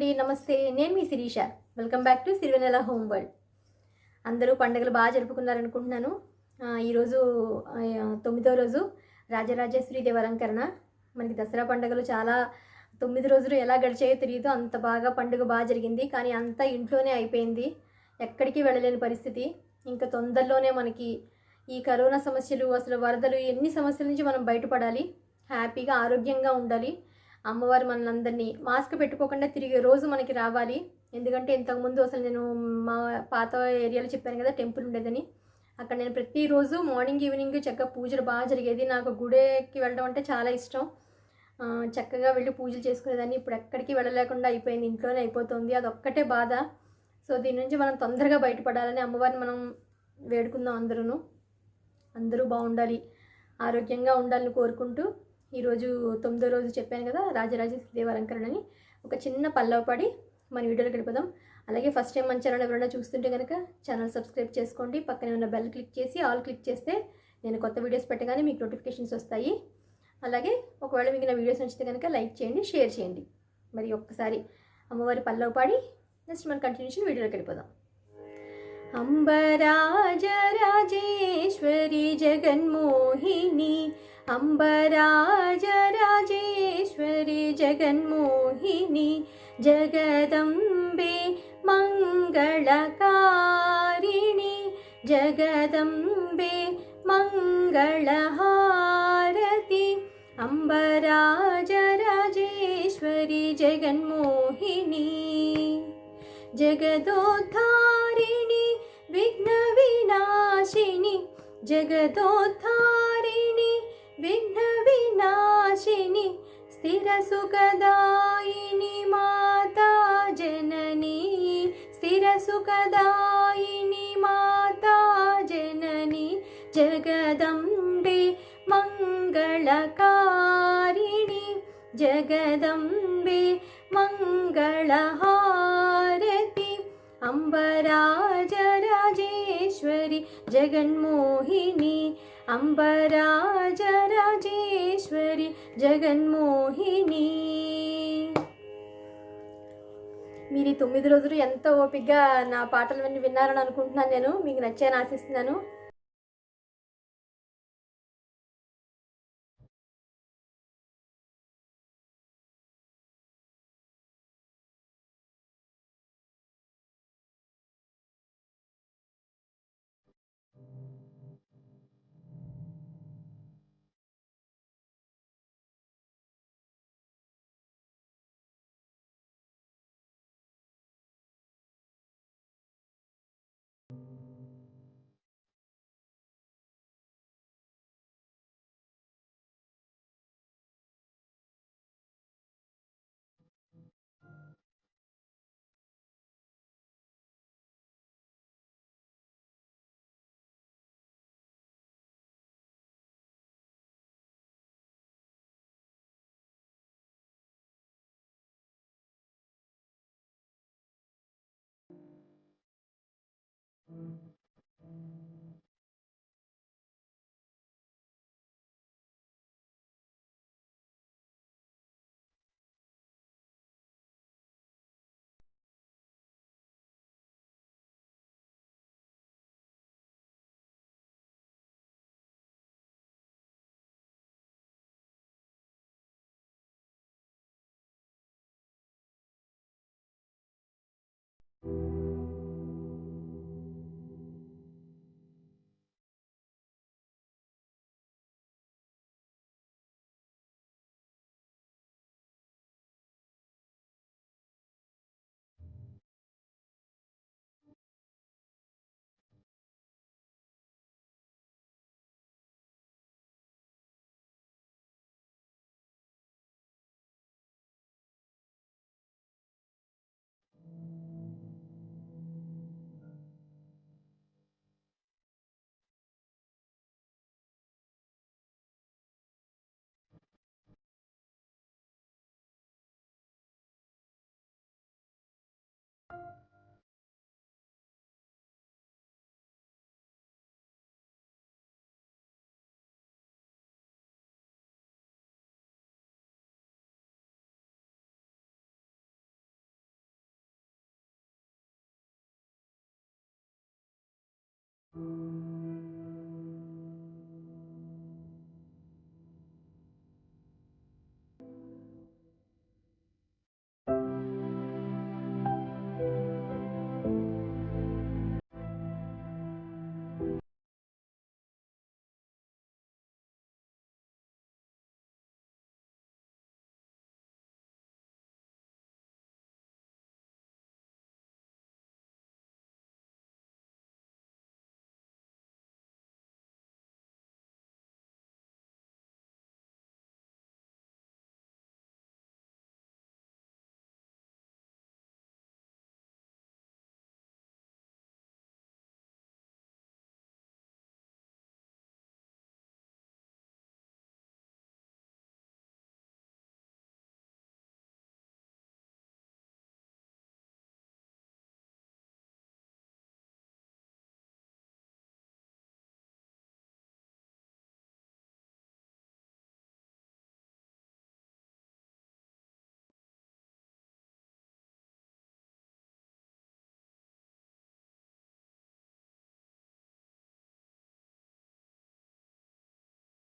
అండి, నమస్తే. నేను మీ Sirisha. Welcome back to Sirivennela home world. అందరూ పండుగలు బాగా జరుపుకున్నారనుకుంటున్నాను. ఈరోజు 9వ రోజు రాజరాజేశ్వరి దేవి అలంకరణ. మనకి దసరా పండుగలు చాలా 9 రోజులు ఎలా గడిచాయో తెలియదు. అంత బాగా పండుగ బాగా జరిగింది. కానీ అంతా ఇంట్లోనే అయిపోయింది. ఎక్కడికి వెళ్ళలేని పరిస్థితి. ఇంకా తొందరలోనే మనకి ఈ కరోనా సమస్యలు, అసలు వరదలు, ఎన్ని సమస్యల నుంచి మనం బయటపడాలి, హ్యాపీగా ఆరోగ్యంగా ఉండాలి. అమ్మవారు మనందరినీ మాస్క్ పెట్టుకోకుండా తిరిగే రోజు మనకి రావాలి. ఎందుకంటే ఇంతకుముందు అసలు నేను మా పాత ఏరియాలో చెప్పాను కదా, టెంపుల్ ఉండేదని. అక్కడ నేను ప్రతిరోజు మార్నింగ్ ఈవినింగ్ చక్కగా పూజలు బాగా జరిగేది. నాకు గుడికి వెళ్ళడం అంటే చాలా ఇష్టం. చక్కగా వెళ్ళి పూజలు చేసుకునేదాన్ని. ఇప్పుడు ఎక్కడికి వెళ్ళలేకుండా అయిపోయింది, ఇంట్లోనే అయిపోతుంది. అదొక్కటే బాధ. సో దీని నుంచి మనం తొందరగా బయటపడాలని అమ్మవారిని మనం వేడుకుందాం. అందరూ బాగుండాలి, ఆరోగ్యంగా ఉండాలని కోరుకుంటూ ఈరోజు 9వ రోజు చెప్పాను కదా, రాజరాజేశ్వరి దేవి అలంకరణని ఒక చిన్న పల్లవ పడి మన వీడియోలో గడిపోదాం. అలాగే ఫస్ట్ టైం మన ఛానల్ ఎవరైనా చూస్తుంటే కనుక ఛానల్ సబ్స్క్రైబ్ చేసుకోండి. పక్కనే ఉన్న బెల్ క్లిక్ చేసి ఆల్ క్లిక్ చేస్తే నేను కొత్త వీడియోస్ పెట్టగానే మీకు నోటిఫికేషన్స్ వస్తాయి. అలాగే ఒకవేళ మీకు నా వీడియోస్ నచ్చితే కనుక లైక్ చేయండి, షేర్ చేయండి. మరి ఒక్కసారి అమ్మవారి పల్లవ పాడి నెక్స్ట్ మన కంటిన్యూషన్ వీడియోలోకి వెళ్ళిపోదాం. అంబరాజరాజేశ్వరి జగన్మోహిని, అంబరాజరాజేశ్వరి జగన్మోహిని, జగదంబే మంగళకారిణి, జగదంబే మంగళహారతి. అంబరాజరాజేశ్వరి జగన్మోహిని, జగదోద్ధారిణి విఘ్న వినాశిని, జగదోద్ధారిణి విఘ్న వినాశిని, స్థిర సుఖదాయిని మాతా జనని, స్థిర సుఖదాయిని మాతా జనని, జగదంబే మంగళకారిణి, జగదంబే మంగళహారతి. అంబరాజరాజేశ్వరి జగన్మోహిని, అంబరాజరాజేశ్వరి జగన్మోహిని. మీరు ఈ 9 రోజులు ఎంతో ఓపికగా నా పాటలు విన్నారని అనుకుంటున్నాను. నేను మీకు నచ్చాయని ఆశిస్తున్నాను.